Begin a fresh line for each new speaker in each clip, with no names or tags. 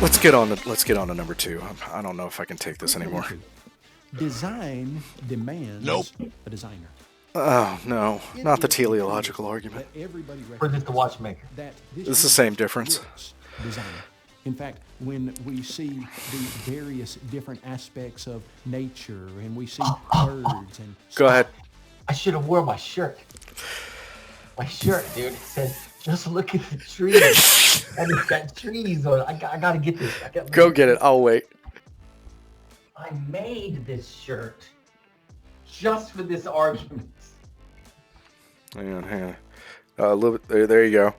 Let's get on to number 2. I don't know if I can take this anymore.
Design demands a designer.
Oh no, not the teleological argument.
Or just the watchmaker.
It's the same difference.
Designer. In fact, when we see the various different aspects of nature, and we see birds and
go ahead.
I should have worn my shirt. My shirt, dude. It said, "Just look at the trees." And it's got trees on it. I gotta get this.
Go get it. I'll wait.
I made this shirt just for this argument.
Hang on. A little bit. There you go.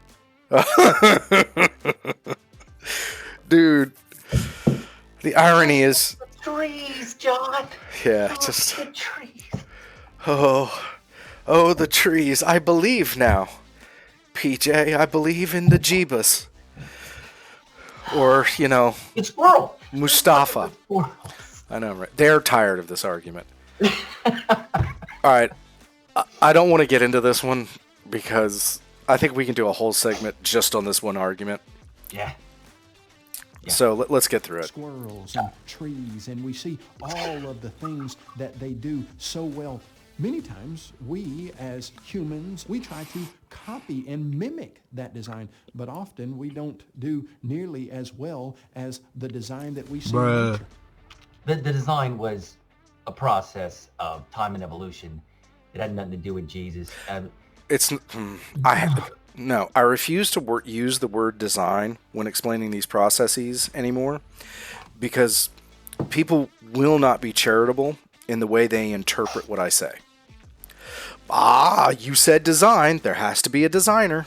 Dude, the irony is...
The trees, John.
Yeah,
oh,
just...
The trees.
Oh, the trees. I believe now. PJ, I believe in the Jeebus. Or,
It's squirrel.
Mustafa. I know, right? They're tired of this argument. Alright. I don't want to get into this one because I think we can do a whole segment just on this one argument.
Yeah.
So let's get through it.
Squirrels and trees, and we see all of the things that they do so well. Many times, we as humans, we try to copy and mimic that design, but often we don't do nearly as well as the design that we see in nature.
The design was a process of time and evolution. It had nothing to do with Jesus.
I refuse to use the word design when explaining these processes anymore because people will not be charitable in the way they interpret what I say. You said design. There has to be a designer.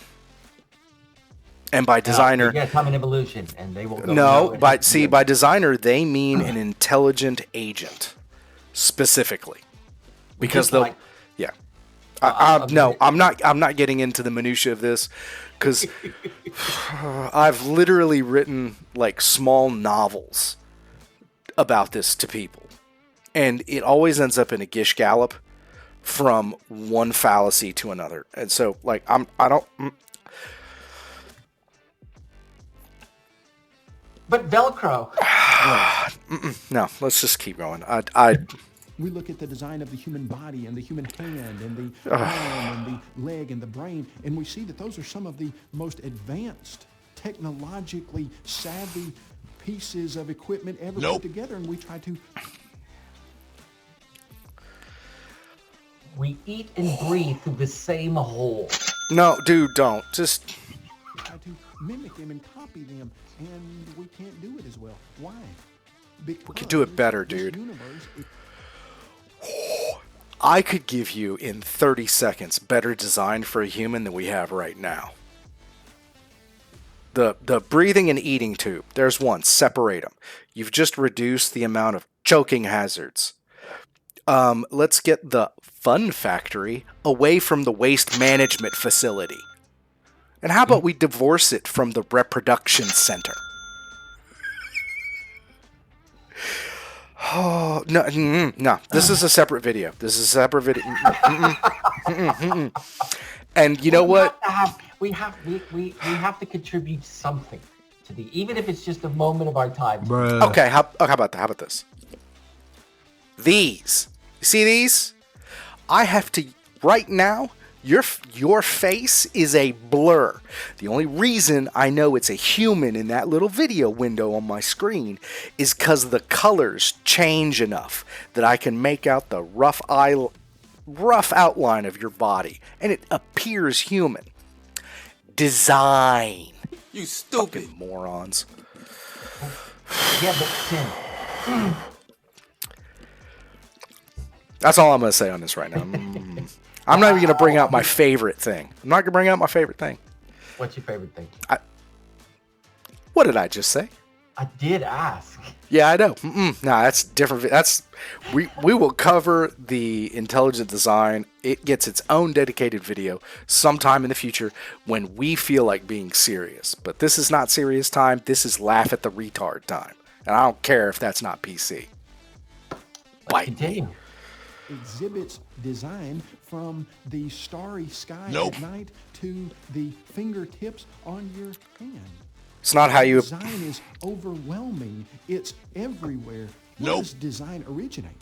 And by designer...
Yeah, time and evolution. And they will go...
No, by designer, they mean an intelligent agent. Specifically. Because they'll... Yeah. I'm not getting into the minutia of this because I've literally written like small novels about this to people, and it always ends up in a gish gallop from one fallacy to another. And so, like, I don't.
But Velcro.
No, let's just keep going.
We look at the design of the human body and the human hand and the arm and the leg and the brain, and we see that those are some of the most advanced, technologically savvy pieces of equipment ever put together, and we try to...
We eat and breathe through the same hole.
No, dude, don't. Just...
We try to mimic them and copy them, and we can't do it as well. Why? Because
we could do it better, dude. I could give you in 30 seconds better design for a human than we have right now. The breathing and eating tube, there's one, separate them. You've just reduced the amount of choking hazards. Let's get the fun factory away from the waste management facility. And how about we divorce it from the reproduction center? Oh, no. This is a separate video. And you know what?
We have to contribute something to even if it's just a moment of our time.
Bruh. Okay, how about that? How about this? These. You see these? I have to, right now, your face is a blur. The only reason I know it's a human in that little video window on my screen is because the colors change enough that I can make out the rough outline of your body, and it appears human. Design.
You stupid
fucking morons.
Yeah, but Tim.
That's all I'm going to say on this right now. I'm not even going to bring out my favorite thing. What's your favorite thing? What did I just say?
I did ask.
Yeah, I know. No, that's different. We will cover the intelligent design. It gets its own dedicated video sometime in the future when we feel like being serious. But this is not serious time. This is laugh at the retard time. And I don't care if that's not PC. Bite me.
Exhibits design from the starry sky at night to the fingertips on your hand.
It's not how you...
Design is overwhelming. It's everywhere. Where
Nope.
does design originate?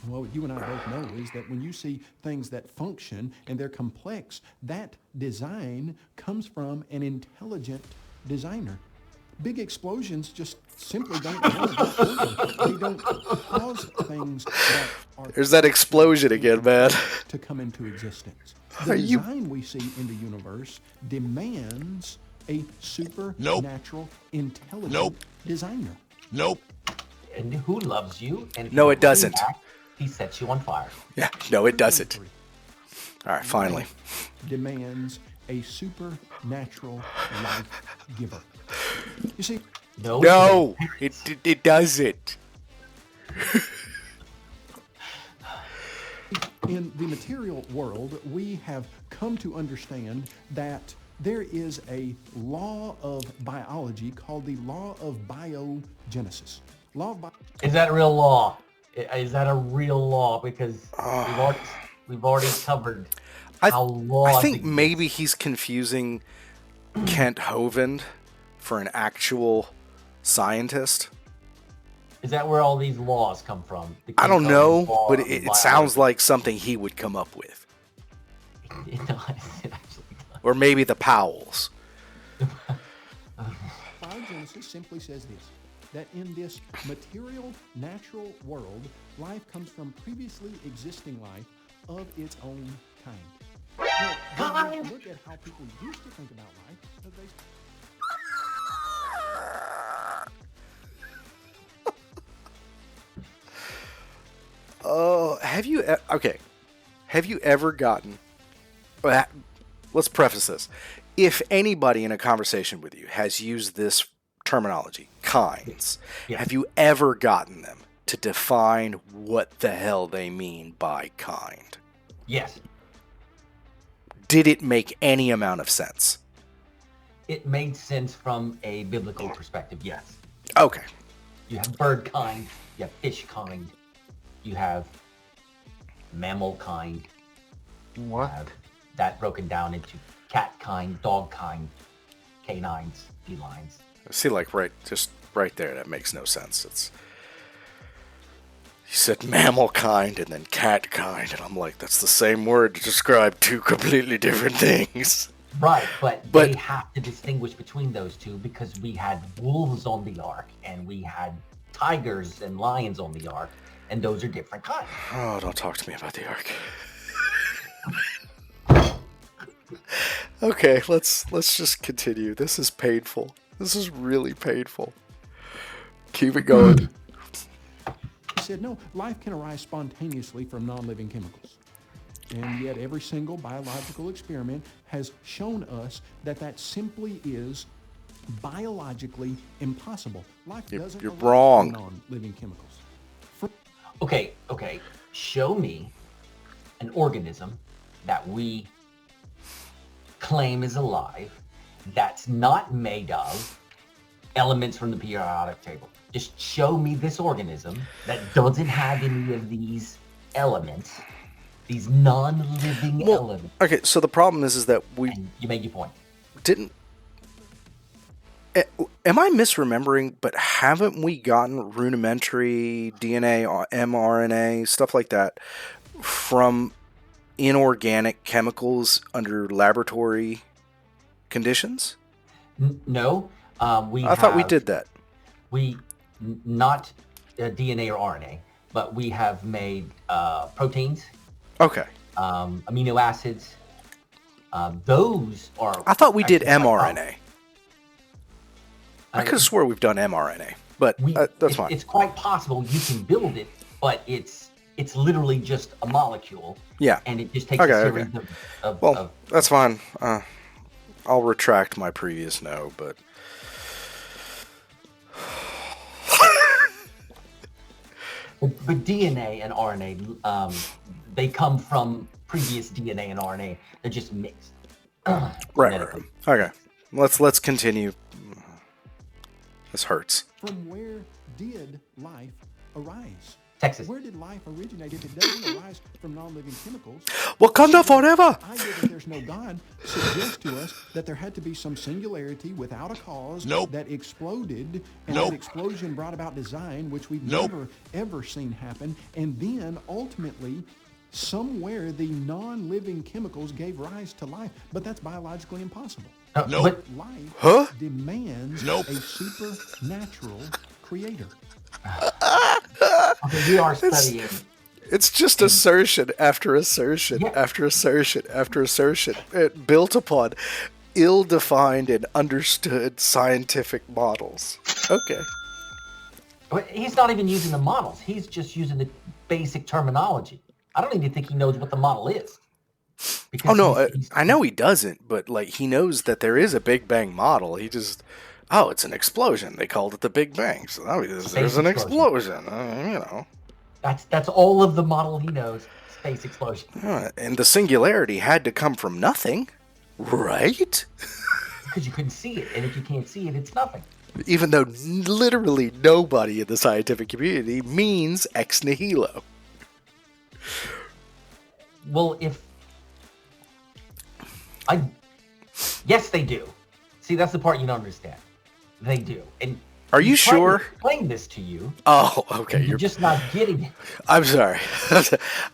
Well, what you and I both know is that when you see things that function and they're complex, that design comes from an intelligent designer. Big explosions just simply don't run without order. They don't cause things that are...
There's that explosion again, man.
...to come into existence. The design we see in the universe demands a supernatural, intelligent designer.
Nope.
And who loves you? And if
No,
you
it doesn't.
react, he sets you on fire.
Yeah, no, it doesn't. All right, finally.
Demands a supernatural life giver. You see,
No, it doesn't.
in the material world, we have come to understand that there is a law of biology called the law of biogenesis.
Is that a real law? Is that a real law? Because we've already covered how laws...
I think maybe he's confusing Kent Hovind for an actual scientist.
Is that where all these laws come from?
I don't know, but it sounds like something he would come up with.
It does. It actually does.
Or maybe the Powells.
Biogenesis simply says this, that in this material, natural world, life comes from previously existing life of its own kind. Now, when you look at how people used to think about life, they...
Oh, have you ever gotten... Let's preface this. If anybody in a conversation with you has used this terminology, kinds, have you ever gotten them to define what the hell they mean by kind?
Yes.
Did it make any amount of sense?
It made sense from a biblical perspective, yes.
Okay.
You have bird kind, you have fish kind, you have mammal kind.
What?
You have that broken down into cat kind, dog kind, canines, felines.
See, like just right there, that makes no sense. You said mammal kind and then cat kind, and I'm like, that's the same word to describe two completely different things.
Right, but they have to distinguish between those two because we had wolves on the ark and we had tigers and lions on the ark, and those are different kinds.
Oh, don't talk to me about the ark. Okay, let's just continue. This is painful. This is really painful. Keep it going.
He said, no, life can arise spontaneously from non-living chemicals. And yet every single biological experiment has shown us that that simply is biologically impossible. Life doesn't
You're
arise
wrong.
from non-living chemicals.
Okay. Show me an organism that we claim is alive that's not made of elements from the periodic table. Just show me this organism that doesn't have any of these elements, these non-living elements.
Okay, so the problem is that
And you made your point.
didn't... Am I misremembering, but haven't we gotten rudimentary DNA, mRNA, stuff like that from inorganic chemicals under laboratory conditions?
No.
I thought we did that.
Not DNA or RNA, but we have made proteins,
Okay.
amino acids. Those are...
I thought we did
actually quite
mRNA. I could have swore we've done mRNA, but that's fine.
It's quite possible you can build it, but it's literally just a molecule.
Yeah.
And it just takes a series of
that's fine. I'll retract my previous no, but...
But DNA and RNA, they come from previous DNA and RNA. They're just mixed.
Right. Okay. Let's continue. This hurts.
From where did life arise?
Texas.
Where did life originate if it doesn't arise from non-living chemicals?
Wakanda forever!
The idea that there's no God suggests to us that there had to be some singularity without a cause that exploded, and that explosion brought about design, which we've never, ever seen happen. And then, ultimately, somewhere the non-living chemicals gave rise to life. But that's biologically impossible.
But
life demands a supernatural creator.
we are studying.
It's just assertion after assertion after assertion after assertion, built upon ill-defined and understood scientific models. Okay.
But he's not even using the models. He's just using the basic terminology. I don't even think he knows what the model is.
I know he doesn't, but like he knows that there is a Big Bang model. He just, it's an explosion. They called it the Big Bang, so there's an explosion.
That's all of the model he knows. Space explosion.
And the singularity had to come from nothing, right?
Because you couldn't see it, and if you can't see it, it's nothing.
Even though literally nobody in the scientific community means ex nihilo.
Well, yes, they do. See, that's the part you don't understand. They do. And
are you sure?
To explain this to you.
Oh, okay.
You're just not getting it.
I'm sorry.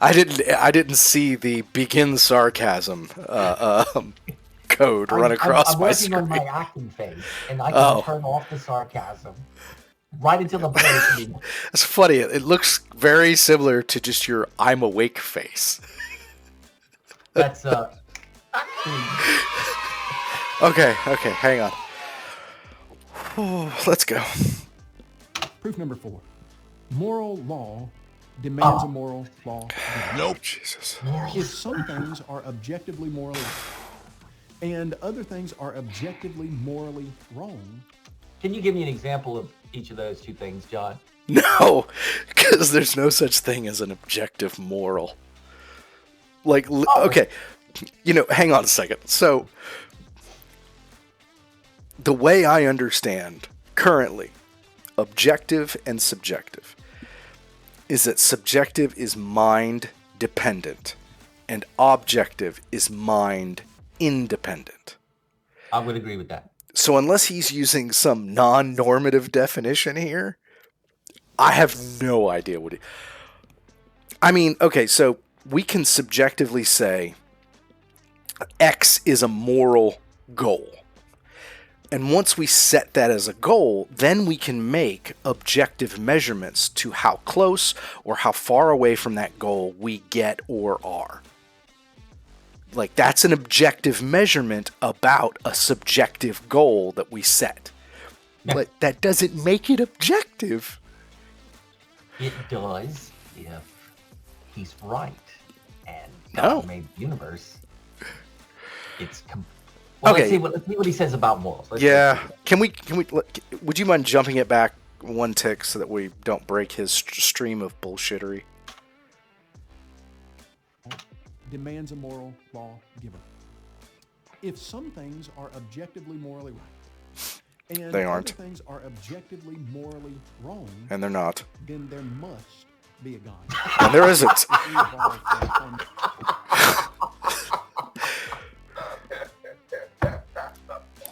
I didn't see the begin sarcasm code run across my screen.
I'm working on my acting face, and I can turn off the sarcasm right until the break.
It's funny. It looks very similar to just your "I'm awake" face.
That's
Okay, hang on. Let's go.
Proof number 4. Moral law demands a moral law.
Nope. Jesus.
If some things are objectively morally right, and other things are objectively morally wrong.
Can you give me an example of each of those two things, John?
No, because there's no such thing as an objective moral. Like, okay, hang on a second. So, the way I understand currently objective and subjective is that subjective is mind dependent and objective is mind independent.
I would agree with that.
So unless he's using some non-normative definition here, I have no idea what okay, so we can subjectively say X is a moral goal. And once we set that as a goal, then we can make objective measurements to how close or how far away from that goal we get or are. Like, that's an objective measurement about a subjective goal that we set. Yeah. But that doesn't make it objective.
It does if he's right. And God made the universe. It's okay. Let's see what he says about morals.
Can we? Would you mind jumping it back one tick so that we don't break his stream of bullshittery?
Demands a moral law giver. If some things are objectively morally right, and
they aren't.
Other things are objectively morally wrong,
and they're not,
then there must be a God.
And there isn't.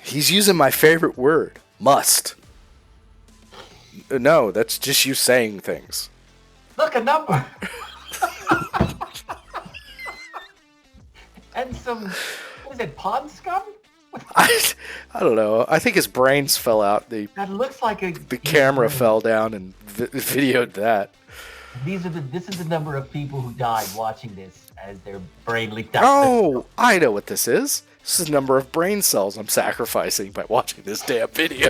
He's using my favorite word, must. No, that's just you saying things.
Look, a number. And some, what is it, pond scum?
I don't know. I think his brains fell out.
That looks like
the camera fell down and videoed that.
This is the number of people who died watching this as their brain leaked out.
Oh, I know what this is. This is the number of brain cells I'm sacrificing by watching this damn video.